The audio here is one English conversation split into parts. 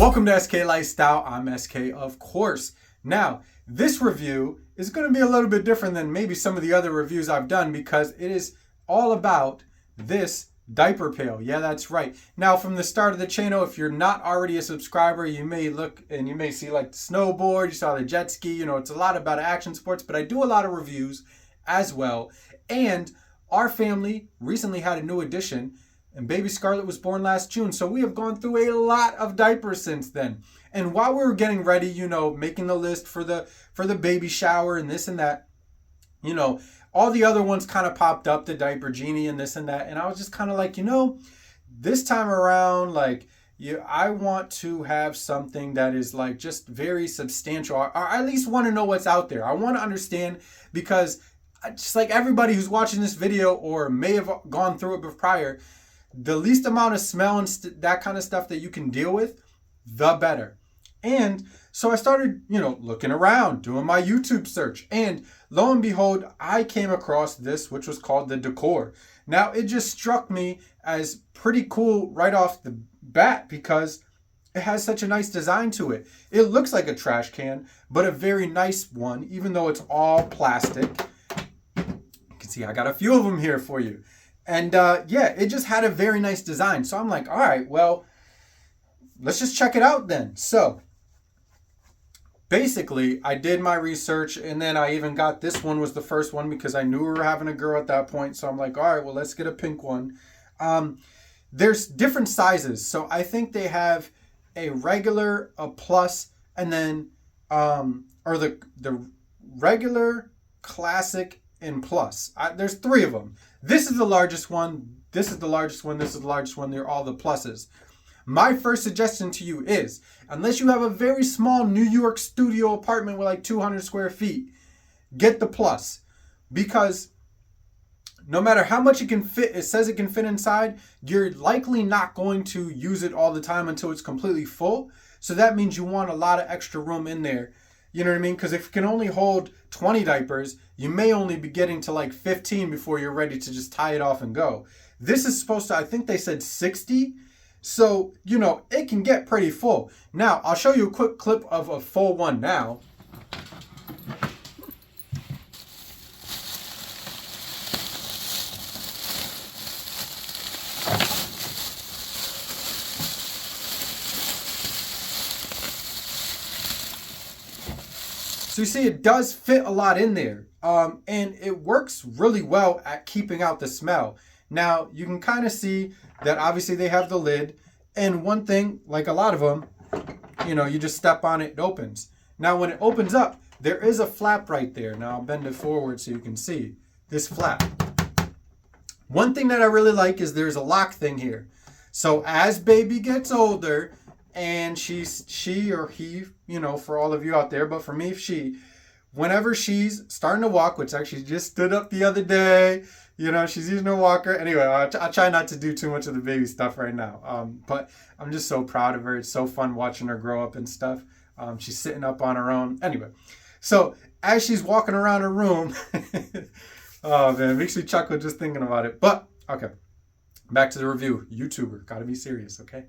Welcome to SK Lifestyle. I'm SK, of course. Now, this review is going to be a little bit different than maybe some of the other reviews I've done because it is all about this diaper pail. Yeah, that's right. Now, from the start of the channel, if you're not already a subscriber, you may look and you may see like the snowboard, you saw the jet ski, it's a lot about action sports, but I do a lot of reviews as well. And our family recently had a new addition, and baby Scarlett was born last June. So we have gone through a lot of diapers since then. And while we were getting ready, making the list for the baby shower and this and that, all the other ones kind of popped up, the diaper genie and this and that. And I was just kind of like, this time around, I want to have something that is like just very substantial. Or I at least want to know what's out there. I want to understand, because just like everybody who's watching this video or may have gone through it prior, the least amount of smell and that kind of stuff that you can deal with, the better. And so I started, looking around, doing my YouTube search. And lo and behold, I came across this, which was called the Dekor. Now, it just struck me as pretty cool right off the bat because it has such a nice design to it. It looks like a trash can, but a very nice one, even though it's all plastic. You can see I got a few of them here for you. And it just had a very nice design. So I'm like, all right, well, let's just check it out then. So basically, I did my research, and then I even got this one was the first one because I knew we were having a girl at that point. So I'm like, all right, well, let's get a pink one. There's different sizes. So I think they have a regular, a plus, and then or the regular, classic, and plus. There's three of them. This is the largest one. This is the largest one. This is the largest one. They're all the pluses. My first suggestion to you is, unless you have a very small New York studio apartment with like 200 square feet, get the plus. Because no matter how much it can fit, it says it can fit inside, you're likely not going to use it all the time until it's completely full. So that means you want a lot of extra room in there. You know what I mean? Because if it can only hold 20 diapers, you may only be getting to like 15 before you're ready to just tie it off and go. This is supposed to, I think they said 60. So, it can get pretty full. Now, I'll show you a quick clip of a full one now. So you see, it does fit a lot in there, and it works really well at keeping out the smell. Now, you can kind of see that obviously they have the lid, and one thing, like a lot of them, you just step on it, it opens. Now, when it opens up, there is a flap right there. Now, I'll bend it forward so you can see this flap. One thing that I really like is there's a lock thing here. So as baby gets older, and she or he, for all of you out there, but for me, whenever she's starting to walk, which actually just stood up the other day, she's using a walker. Anyway, I try not to do too much of the baby stuff right now. But I'm just so proud of her. It's so fun watching her grow up and stuff. She's sitting up on her own. Anyway, so as she's walking around her room, oh man, it makes me chuckle just thinking about it. But okay. Back to the review. YouTuber. Gotta be serious, okay?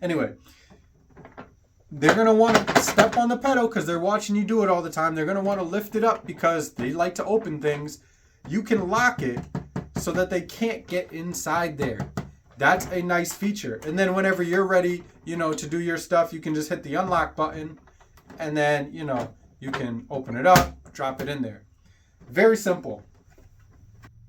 Anyway, they're going to want to step on the pedal because they're watching you do it all the time. They're going to want to lift it up because they like to open things. You can lock it so that they can't get inside there. That's a nice feature. And then whenever you're ready, to do your stuff, you can just hit the unlock button and then, you can open it up, drop it in there. Very simple.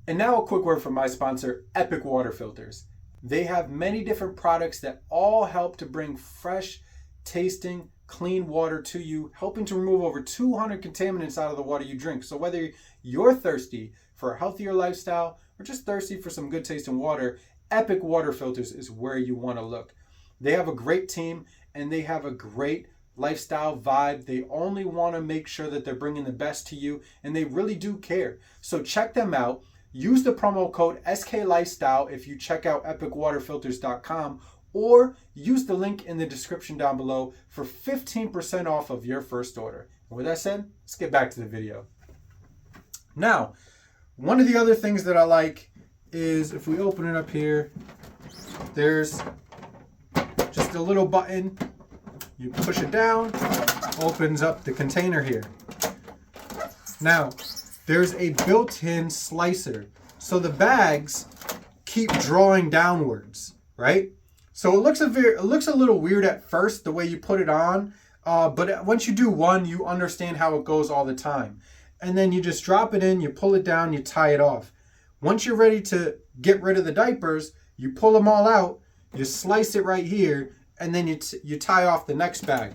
And now a quick word from my sponsor, Epic Water Filters. They have many different products that all help to bring fresh, tasting, clean water to you, helping to remove over 200 contaminants out of the water you drink. So whether you're thirsty for a healthier lifestyle or just thirsty for some good tasting water, Epic Water Filters is where you want to look. They have a great team and they have a great lifestyle vibe. They only want to make sure that they're bringing the best to you, and they really do care. So check them out. Use the promo code SKLifestyle if you check out epicwaterfilters.com, or use the link in the description down below for 15% off of your first order. And with that said, let's get back to the video. Now, one of the other things that I like is if we open it up here, there's just a little button You push it down, opens up the container here. Now, there's a built-in slicer. So the bags keep drawing downwards, right? So it looks a little weird at first, the way you put it on. But once you do one, you understand how it goes all the time. And then you just drop it in, you pull it down, you tie it off. Once you're ready to get rid of the diapers, you pull them all out, you slice it right here, and then you tie off the next bag.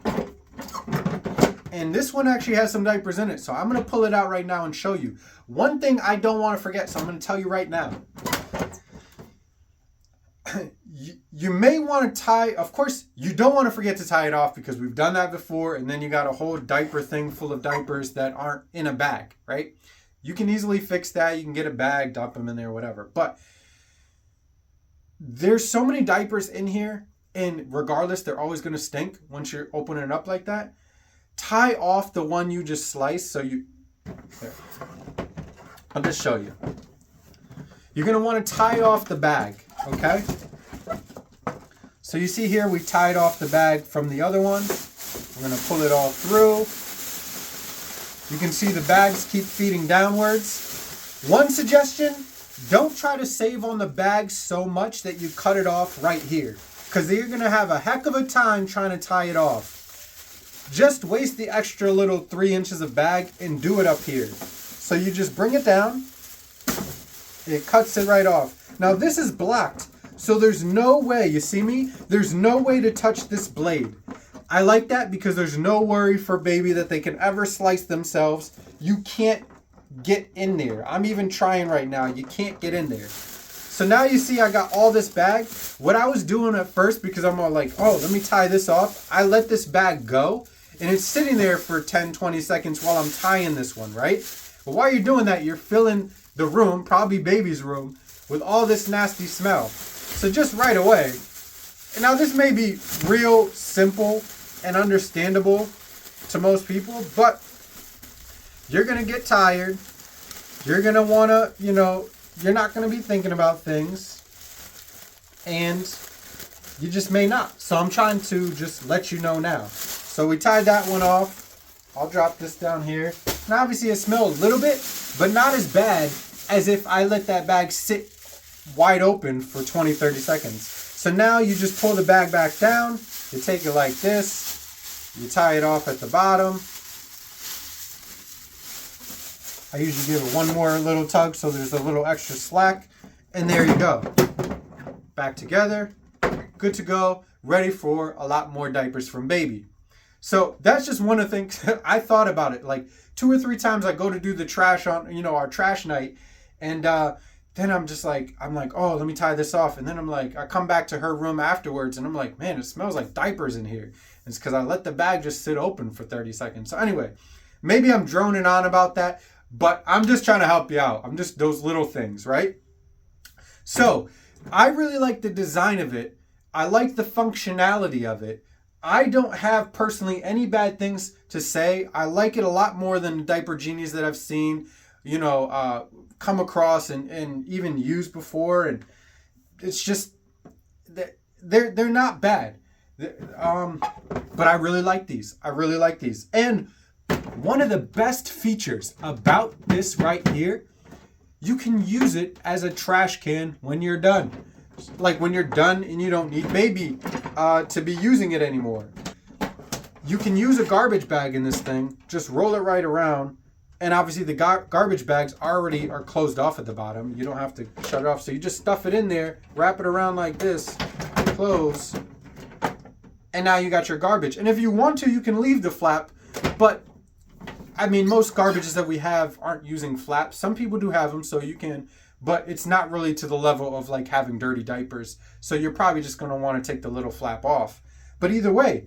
And this one actually has some diapers in it, so I'm going to pull it out right now and show you. One thing I don't want to forget, so I'm going to tell you right now. You may want to tie, of course, you don't want to forget to tie it off because we've done that before, and then you got a whole diaper thing full of diapers that aren't in a bag, right? You can easily fix that. You can get a bag, dump them in there, whatever. But there's so many diapers in here, and regardless, they're always going to stink once you're opening it up like that. Tie off the one you just sliced. There. I'll just show you. You're going to want to tie off the bag, okay? So you see here, we tied off the bag from the other one. We're going to pull it all through. You can see the bags keep feeding downwards. One suggestion, don't try to save on the bag so much that you cut it off right here, because you're going to have a heck of a time trying to tie it off. Just waste the extra little 3 inches of bag and do it up here. So you just bring it down. It cuts it right off. Now this is blocked, so there's no way, you see me? There's no way to touch this blade. I like that because there's no worry for baby that they can ever slice themselves. You can't get in there. I'm even trying right now. You can't get in there. So now you see I got all this bag. What I was doing at first, because I'm all like, oh, let me tie this off. I let this bag go, and it's sitting there for 10, 20 seconds while I'm tying this one, right? But while you're doing that, you're filling the room, probably baby's room, with all this nasty smell. So just right away, and now this may be real simple and understandable to most people, but you're going to get tired. You're going to want to, you're not going to be thinking about things, and you just may not. So I'm trying to just let you know now. So we tied that one off. I'll drop this down here. Now obviously it smells a little bit, but not as bad as if I let that bag sit wide open for 20, 30 seconds. So now you just pull the bag back down. You take it like this. You tie it off at the bottom. I usually give it one more little tug so there's a little extra slack. And there you go. Back together. Good to go. Ready for a lot more diapers from baby. So that's just one of the things. I thought about it like 2 or 3 times. I go to do the trash on, our trash night. And then I'm like, oh, let me tie this off. And then I'm like, I come back to her room afterwards and I'm like, man, it smells like diapers in here. And it's because I let the bag just sit open for 30 seconds. So anyway, maybe I'm droning on about that, but I'm just trying to help you out. I'm just those little things, right? So I really like the design of it. I like the functionality of it. I don't have personally any bad things to say. I like it a lot more than the diaper genies that I've seen, come across and even used before. And it's just, they're not bad. But I really like these. And one of the best features about this right here, you can use it as a trash can when you're done. Like when you're done and you don't need baby to be using it anymore. You can use a garbage bag in this thing, just roll it right around, and obviously the garbage bags already are closed off at the bottom. You don't have to shut it off, so you just stuff it in there, wrap it around like this, close, and now you got your garbage. And if you want to, you can leave the flap, but I mean, most garbages that we have aren't using flaps. Some people do have them, so you can, but it's not really to the level of like having dirty diapers. So you're probably just going to want to take the little flap off. But either way,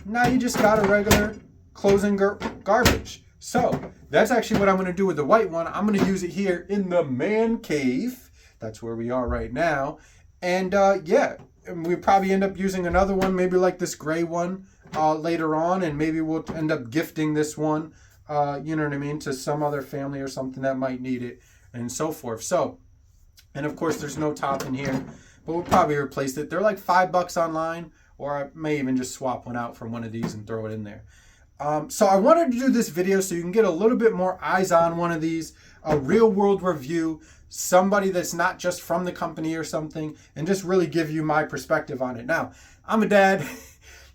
now you just got a regular closing garbage. So that's actually what I'm going to do with the white one. I'm going to use it here in the man cave. That's where we are right now. And yeah, we probably end up using another one, maybe like this gray one later on. And maybe we'll end up gifting this one, you know what I mean, to some other family or something that might need it and so forth. So, and of course there's no top in here, but we'll probably replace it. They're like $5 online or I may even just swap one out from one of these and throw it in there. So I wanted to do this video so you can get a little bit more eyes on one of these, a real world review, somebody that's not just from the company or something, and just really give you my perspective on it. Now, I'm a dad,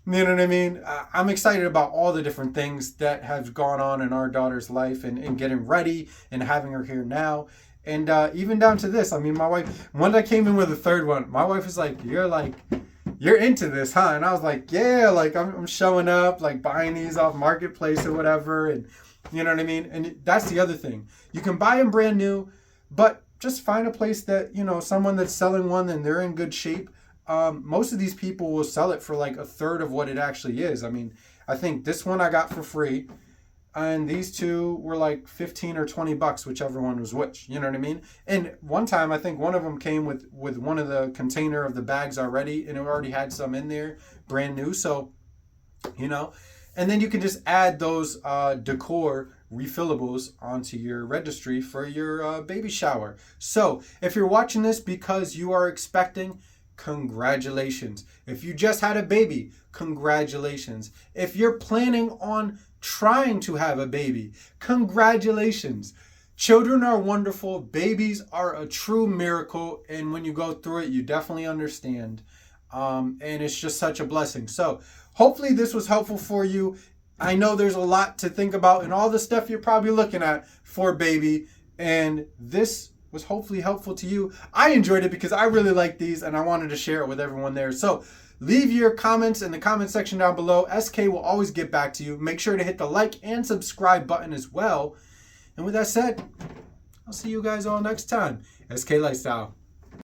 you know what I mean? I'm excited about all the different things that have gone on in our daughter's life and getting ready and having her here now. And even down to this, I mean, my wife, when I came in with the third one, my wife was like, you're into this, huh? And I was like, yeah, like I'm showing up, like buying these off Marketplace or whatever. And you know what I mean? And that's the other thing. You can buy them brand new, but just find a place that, you know, someone that's selling one and they're in good shape. Most of these people will sell it for like a third of what it actually is. I mean, I think this one I got for free. And these two were like 15 or 20 bucks, whichever one was which, you know what I mean? And one time, I think one of them came with one of the container of the bags already, and it already had some in there, brand new. So, you know, and then you can just add those Dekor refillables onto your registry for your baby shower. So if you're watching this because you are expecting, congratulations. If you just had a baby, congratulations. If you're planning on trying to have a baby, congratulations. Children are wonderful. Babies are a true miracle. And when you go through it, you definitely understand. And it's just such a blessing. So hopefully this was helpful for you. I know there's a lot to think about and all the stuff you're probably looking at for baby. And this was hopefully helpful to you. I enjoyed it because I really like these and I wanted to share it with everyone there. So leave your comments in the comment section down below. SK will always get back to you. Make sure to hit the like and subscribe button as well. And with that said, I'll see you guys all next time. SK Lifestyle.